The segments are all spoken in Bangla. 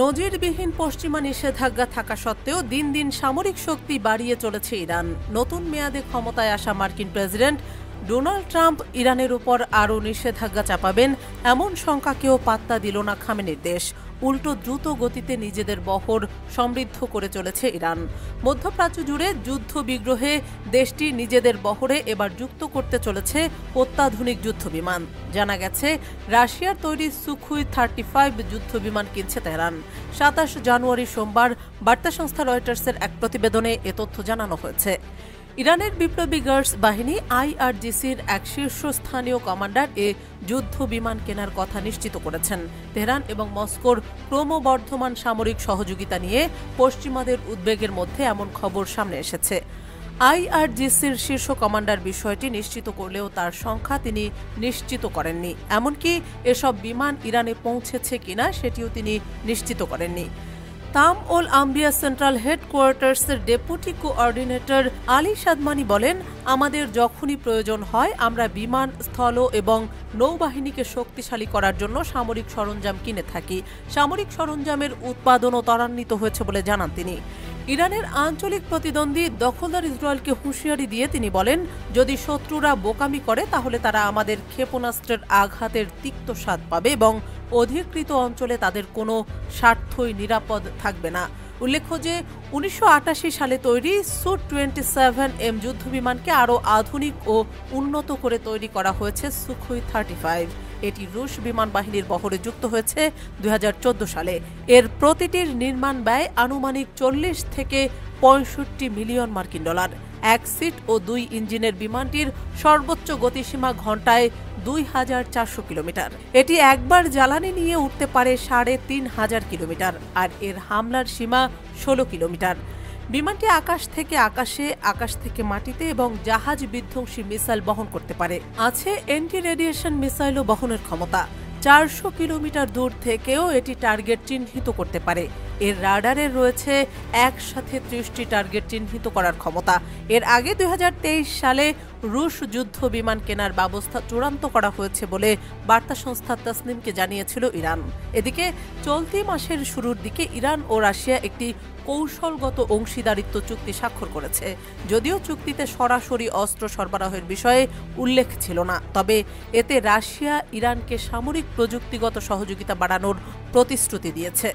নজিরবিহীন পশ্চিমা নিষেধাজ্ঞা থাকা সত্ত্বেও দিন দিন সামরিক শক্তি বাড়িয়ে চলেছে ইরান। নতুন মেয়াদে ক্ষমতায় আসা মার্কিন প্রেসিডেন্ট ডোনাল্ড ট্রাম্প ইরানের উপর আরও নিষেধাজ্ঞা চাপাবেন এমন শঙ্কাকেও পাত্তা দিল না খামেনির দেশ। উল্টো দ্রুত গতিতে নিজেদের বহর সমৃদ্ধ করে চলেছে ইরান। মধ্যপ্রাচ্য জুড়ে যুদ্ধ বিগ্রহে দেশটি নিজেদের বহরে এবার যুক্ত করতে চলেছে অত্যাধুনিক যুদ্ধবিমান। জানা গেছে, রাশিয়ার তৈরি সুখুই 35 যুদ্ধবিমান কিনছে তেহরান। 27 জানুয়ারি সোমবার বার্তা সংস্থা রয়টার্সের এক প্রতিবেদনে এ তথ্য জানানো হয়েছে। ইরানের বিপ্লবী গার্ডস বাহিনী IRGCর এক শীর্ষস্থানীয় কমান্ডার এ যুদ্ধ বিমান কেনার কথা নিশ্চিত করেছেন। তেহরান এবং মস্কোর ক্রমবর্ধমান সামরিক সহযোগিতা নিয়ে পশ্চিমাদের উদ্বেগের মধ্যে এমন খবর সামনে এসেছে। IRGCর শীর্ষ কমান্ডার বিষয়টি নিশ্চিত করলেও তার সংখ্যা তিনি নিশ্চিত করেননি। এমনকি এসব বিমান ইরানে পৌঁছেছে কিনা সেটিও তিনি নিশ্চিত করেননি। তাম ওল আম্বিয়া সেন্ট্রাল হেডকোয়ার্টার্সের ডেপুটি কোঅর্ডিনেটর আলী সাদমানি বলেন, আমাদের যখনই প্রয়োজন হয় আমরা বিমান, স্থল এবং নৌবাহিনীকে শক্তিশালী করার জন্য সামরিক সরঞ্জাম কিনে থাকি। সামরিক সরঞ্জামের উৎপাদনও ত্বরান্বিত হয়েছে বলে জানান তিনি। ইরানের আঞ্চলিক প্রতিদ্বন্দ্বী দখলদার ইসরায়েলকে হুঁশিয়ারি দিয়ে তিনি বলেন, যদি শত্রুরা বোকামি করে তাহলে তারা আমাদের ক্ষেপণাস্ত্রের আঘাতের তিক্ত স্বাদ পাবে এবং অধিকৃত অঞ্চলে তাদের কোনো স্বার্থই নিরাপদ থাকবে না। উল্লেখ্য যে 1988 সালে তৈরি Su-27M যুদ্ধবিমানকে আরও আধুনিক ও উন্নত করে তৈরি করা হয়েছে সুখুই 35। এটি রুশ বিমান বাহিনীর বহরে যুক্ত হয়েছে 2014 সালে। এর প্রতিটির নির্মাণ ব্যয় আনুমানিক 40 থেকে 65 মিলিয়ন মার্কিন ডলার। 1 সিট ও 2 ইঞ্জিনের বিমানটির সর্বোচ্চ গতিসীমা ঘন্টায় 2400 কিলোমিটার। এটি একবার জ্বালানি নিয়ে উঠতে পারে 3500 কিলোমিটার, আর এর হামলার সীমা 16 কিলোমিটার। বিমানটি আকাশ থেকে আকাশে, আকাশ থেকে মাটিতে এবং জাহাজ বিধ্বংসী মিসাইল বহন করতে পারে। আছে অ্যান্টি রেডিয়েশন মিসাইলও বহনের ক্ষমতা। 400 কিলোমিটার দূর থেকেও এটি টার্গেট চিহ্নিত করতে পারে। এর রাডারে রয়েছে একসাথে 30টি টার্গেট চিহ্নিত করার ক্ষমতা। এর আগে 2023 সালে রুশ যুদ্ধ বিমান কেনার ব্যবস্থা চূড়ান্ত করা হয়েছে বলে বার্তা সংস্থা তাসনিমকে জানিয়েছিল ইরান। এদিকে চলতি মাসের শুরুর দিকে ইরান ও রাশিয়া একটি কৌশলগত অংশীদারিত্ব চুক্তি স্বাক্ষর করেছে। যদিও চুক্তিতে সরাসরি অস্ত্র সরবরাহের বিষয়ে উল্লেখ ছিল না, তবে এতে রাশিয়া ইরানকে সামরিক প্রযুক্তিগত সহযোগিতা বাড়ানোর প্রতিশ্রুতি দিয়েছে।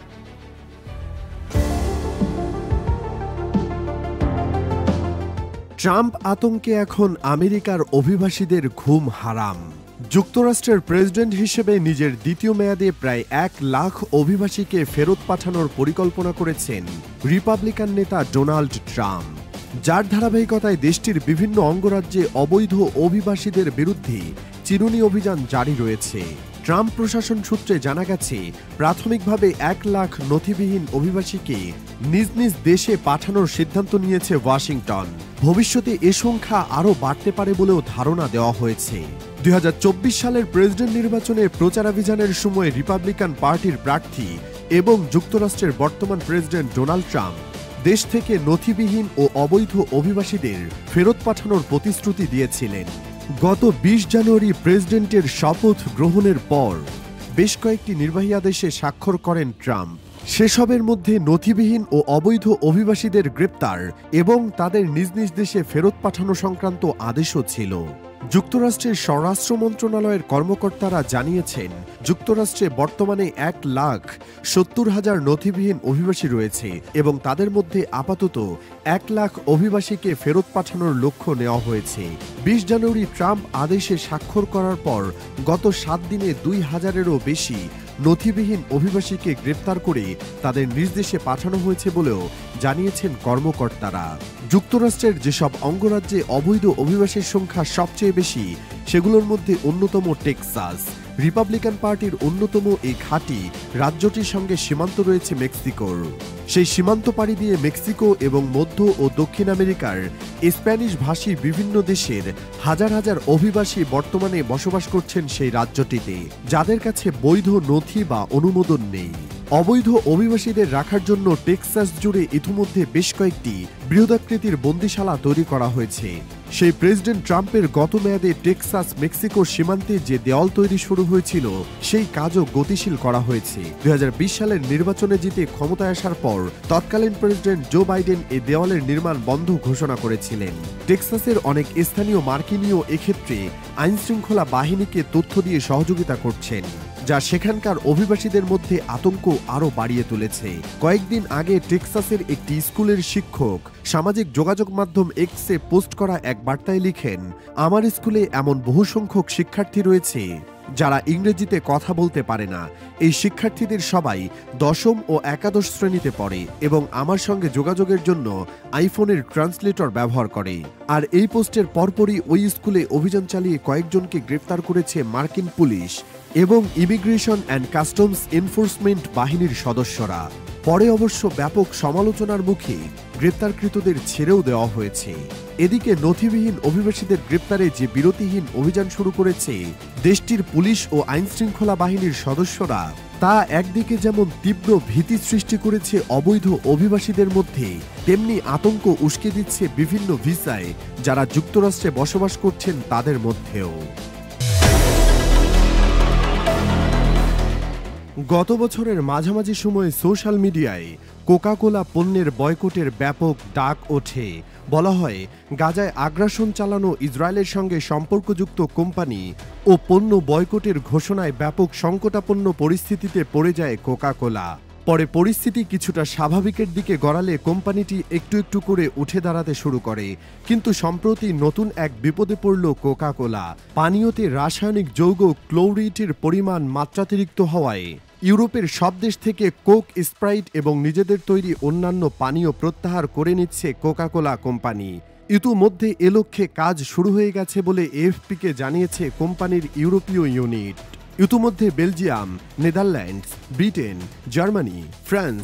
ট্রাম্প আতঙ্কে এখন আমেরিকার অভিবাসীদের ঘুম হারাম। যুক্তরাষ্ট্রের প্রেসিডেন্ট হিসেবে নিজের দ্বিতীয় মেয়াদে প্রায় 1 লাখ অভিবাসীকে ফেরত পাঠানোর পরিকল্পনা করেছেন রিপাবলিকান নেতা ডোনাল্ড ট্রাম্প, যার ধারাবাহিকতায় দেশটির বিভিন্ন অঙ্গরাজ্যে অবৈধ অভিবাসীদের বিরুদ্ধে চিরুনি অভিযান জারি রয়েছে। ট্রাম্প প্রশাসন সূত্রে জানা গেছে, প্রাথমিকভাবে 1 লাখ নথিবিহীন অভিবাসীকে নিজ নিজ দেশে পাঠানোর সিদ্ধান্ত নিয়েছে ওয়াশিংটন। ভবিষ্যতে এ সংখ্যা আরও বাড়তে পারে বলেও ধারণা দেওয়া হয়েছে। 2024 সালের প্রেসিডেন্ট নির্বাচনে প্রচারাভিযানের সময় রিপাবলিকান পার্টির প্রার্থী এবং যুক্তরাষ্ট্রের বর্তমান প্রেসিডেন্ট ডোনাল্ড ট্রাম্প দেশ থেকে নথিবিহীন ও অবৈধ অভিবাসীদের ফেরত পাঠানোর প্রতিশ্রুতি দিয়েছিলেন। গত 20 জানুয়ারি প্রেসিডেন্টের শপথ গ্রহণের পর বেশ কয়েকটি নির্বাহী আদেশে স্বাক্ষর করেন ট্রাম্প। সেসবের মধ্যে নথিবিহীন ও অবৈধ অভিবাসীদের গ্রেপ্তার এবং তাদের নিজ নিজ দেশে ফেরত পাঠানো সংক্রান্ত আদেশও ছিল। যুক্তরাষ্ট্রের স্বরাষ্ট্র মন্ত্রণালয়ের কর্মকর্তারা জানিয়েছেন, যুক্তরাষ্ট্রে বর্তমানে 1,70,000 নথিবিহীন অভিবাসী রয়েছে এবং তাদের মধ্যে আপাতত 1 লাখ অভিবাসীকে ফেরত পাঠানোর লক্ষ্য নেওয়া হয়েছে। 20 জানুয়ারি ট্রাম্প আদেশে স্বাক্ষর করার পর গত 7 দিনে 2000-এরও বেশি নথিবিহীন অভিবাসীকে গ্রেপ্তার করে তাদের নিজ দেশে পাঠানো হয়েছে বলেও জানিয়েছেন কর্মকর্তারা। যুক্তরাষ্ট্রের যেসব অঙ্গরাজ্যে অবৈধ অভিবাসীর সংখ্যা সবচেয়ে বেশি সেগুলোর মধ্যে অন্যতম টেক্সাস। রিপাবলিকান পার্টির অন্যতম এই ঘাঁটি রাজ্যটির সঙ্গে সীমান্ত রয়েছে মেক্সিকোর। সেই সীমান্ত পাড়ি দিয়ে মেক্সিকো এবং মধ্য ও দক্ষিণ আমেরিকার স্প্যানিশ ভাষী বিভিন্ন দেশের হাজার হাজার অভিবাসী বর্তমানে বসবাস করছেন সেই রাজ্যটিতে, যাদের কাছে বৈধ নথি বা অনুমোদন নেই। অবৈধ অভিবাসীদের রাখার জন্য টেক্সাস জুড়ে ইতিমধ্যে বেশ কয়েকটি বৃহদাকৃতির বন্দিশালা তৈরি করা হয়েছে। সেই প্রেসিডেন্ট ট্রাম্পের গত মেয়াদে টেক্সাস মেক্সিকোর সীমান্তে যে দেওয়াল তৈরি শুরু হয়েছিল সেই কাজও গতিশীল করা হয়েছে। 2020 সালের নির্বাচনে জিতে ক্ষমতায় আসার পর তৎকালীন প্রেসিডেন্ট জো বাইডেন এই দেওয়ালের নির্মাণ বন্ধ ঘোষণা করেছিলেন। টেক্সাসের অনেক স্থানীয় মার্কিনীয় এক্ষেত্রে আইনশৃঙ্খলা বাহিনীকে তথ্য দিয়ে সহযোগিতা করছেন, যা সেখানকার অভিবাসীদের মধ্যে আতঙ্ক আরও বাড়িয়ে তুলেছে। কয়েকদিন আগে টেক্সাসের একটি স্কুলের শিক্ষক সামাজিক যোগাযোগ মাধ্যম এক্সে পোস্ট করা এক বার্তায় লিখেন, আমার স্কুলে এমন বহু সংখ্যক শিক্ষার্থী রয়েছে যারা ইংরেজিতে কথা বলতে পারে না। এই শিক্ষার্থীদের সবাই দশম ও একাদশ শ্রেণীতে পড়ে এবং আমার সঙ্গে যোগাযোগের জন্য আইফোনের ট্রান্সলেটর ব্যবহার করে। আর এই পোস্টের পরপরই ওই স্কুলে অভিযান চালিয়ে কয়েকজনকে গ্রেফতার করেছে মার্কিন পুলিশ এবং ইমিগ্রেশন অ্যান্ড কাস্টমস এনফোর্সমেন্ট বাহিনীর সদস্যরা। পরে অবশ্য ব্যাপক সমালোচনার মুখে গ্রেপ্তারকৃতদের ছেড়েও দেওয়া হয়েছে। এদিকে নথিবিহীন অভিবাসীদের গ্রেপ্তারে যে বিরতিহীন অভিযান শুরু করেছে দেশটির পুলিশ ও আইনশৃঙ্খলা বাহিনীর সদস্যরা, তা একদিকে যেমন তীব্র ভীতি সৃষ্টি করেছে অবৈধ অভিবাসীদের মধ্যে, তেমনি আতঙ্ক উস্কে দিচ্ছে বিভিন্ন ভিসায় যারা যুক্তরাষ্ট্রে বসবাস করছেন তাদের মধ্যেও। গত বছরের মাঝামাঝি সময়ে সোশ্যাল মিডিয়ায় কোকা-কোলা পণ্যের বয়কটের ব্যাপক ডাক ওঠে। বলা হয়, গাজায় আগ্রাসন চালানো ইসরায়েলের সঙ্গে সম্পর্কযুক্ত কোম্পানি ও পণ্য বয়কটের ঘোষণায় ব্যাপক সংকটাপন্ন পরিস্থিতিতে পড়ে যায় কোকা-কোলা। পরে পরিস্থিতি কিছুটা স্বাভাবিকের দিকে গড়ালে কোম্পানিটি একটু একটু করে উঠে দাঁড়াতে শুরু করে। কিন্তু সম্প্রতি নতুন এক বিপদে পড়ল কোকা-কোলা। পানীয়তে রাসায়নিক যৌগ ক্লোরিটের পরিমাণ মাত্রাতিরিক্ত হওয়ায় ইউরোপের সব দেশ থেকে কোক, স্প্রাইট এবং নিজেদের তৈরি অন্যান্য পানীয় প্রত্যাহার করে নিচ্ছে কোকা-কোলা কোম্পানি। ইতিমধ্যে এ লক্ষ্যে কাজ শুরু হয়ে গেছে বলে এএফপিকে জানিয়েছে কোম্পানির ইউরোপীয় ইউনিট। ইতিমধ্যে Belgium, Netherlands, Britain, Germany, France,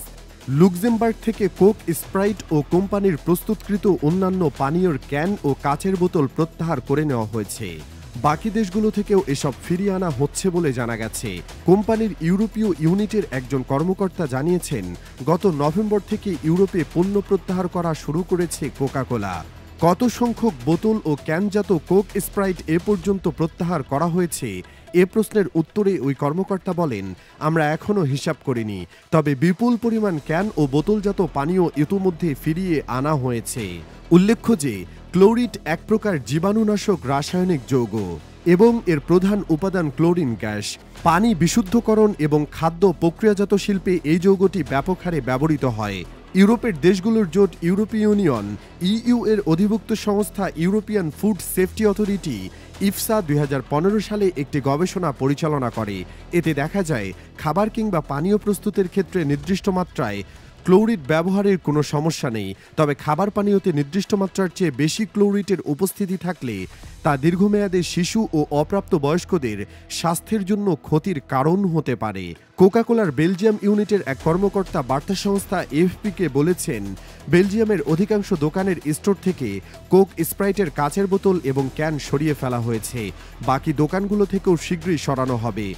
Luxembourg থেকে কোক, স্প্রাইট ও কোম্পানির প্রস্তুতকৃত অন্যান্য পানীয়র ক্যান ও কাচের বোতল প্রত্যাহার করে নেওয়া হয়েছে। বাকি দেশগুলো থেকেও এসব ফিরিয়ে আনা হচ্ছে বলে জানা গেছে। কোম্পানির ইউরোপীয় ইউনিটের একজন কর্মকর্তা জানিয়েছেন, গত নভেম্বর থেকে ইউরোপে পণ্য প্রত্যাহার করা শুরু করেছে কোকা-কোলা। কত সংখ্যক বোতল ও ক্যানজাত কোক, স্প্রাইট এ পর্যন্ত প্রত্যাহার করা হয়েছে এ প্রশ্নের উত্তরে ওই কর্মকর্তা বলেন, আমরা এখনও হিসাব করিনি, তবে বিপুল পরিমাণ ক্যান ও বোতলজাত পানীয় ইতিমধ্যে ফিরিয়ে আনা হয়েছে। উল্লেখ্য যে ক্লোরিট এক প্রকার জীবাণুনাশক রাসায়নিক যৌগ এবং এর প্রধান উপাদান ক্লোরিন গ্যাস। পানি বিশুদ্ধকরণ এবং খাদ্য প্রক্রিয়াজাত শিল্পে এই যৌগটি ব্যাপক হারে ব্যবহৃত হয়। ইউরোপের দেশগুলোর জোট ইউরোপীয় ইউনিয়ন ইইউ এর অধিভুক্ত সংস্থা ইউরোপিয়ান ফুড সেফটি অথরিটি ইফসা 2015 সালে একটি গবেষণা পরিচালনা করে। এতে দেখা যায়, খাবার কিংবা পানীয় প্রস্তুতের ক্ষেত্রে নির্দিষ্ট মাত্রায় ক্লোরিট ব্যবহারের কোনো সমস্যা নেই, তবে খাবার পানীয়তে নির্দিষ্ট মাত্রার চেয়ে বেশি ক্লোরিটের উপস্থিতি থাকলে তা দীর্ঘমেয়াদে শিশু ও অপ্রাপ্ত বয়স্কদের স্বাস্থ্যের জন্য ক্ষতির কারণ হতে পারে। কোকা-কোলার বেলজিয়াম ইউনিটের এক কর্মকর্তা বার্তা সংস্থা এএফপিকে বলেছেন, বেলজিয়ামের অধিকাংশ দোকানের স্টোর থেকে কোক, স্প্রাইটের কাচের বোতল এবং ক্যান সরিয়ে ফেলা হয়েছে। বাকি দোকানগুলো থেকেও শীঘ্রই সরানো হবে।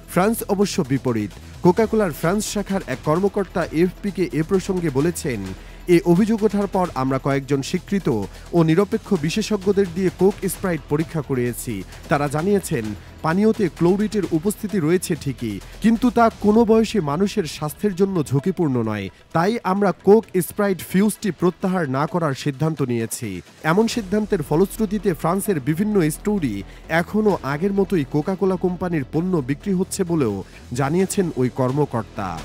ফ্রান্স অবশ্য বিপরীত। কোকা-কোলার ফ্রান্স শাখার এক কর্মকর্তা এএফপিকে এ প্রসঙ্গে বলেছেন, এ অভিযোগ ওঠার পর আমরা কয়েকজন স্বীকৃত ও নিরপেক্ষ বিশেষজ্ঞদের দিয়ে কোক, স্প্রাইট পরীক্ষা করিয়েছি। তারা জানিয়েছেন, পানীয়তে ক্লোরিটের উপস্থিতি রয়েছে ঠিকই, কিন্তু তা কোনো বয়সী মানুষের স্বাস্থ্যের জন্য ঝুঁকিপূর্ণ নয়। তাই আমরা কোক, স্প্রাইট ফিউজটি প্রত্যাহার না করার সিদ্ধান্ত নিয়েছি। এমন সিদ্ধান্তের ফলশ্রুতিতে ফ্রান্সের বিভিন্ন স্টোরে এখনও আগের মতোই কোকা-কোলা কোম্পানির পণ্য বিক্রি হচ্ছে বলেও জানিয়েছেন ওই কর্মকর্তা।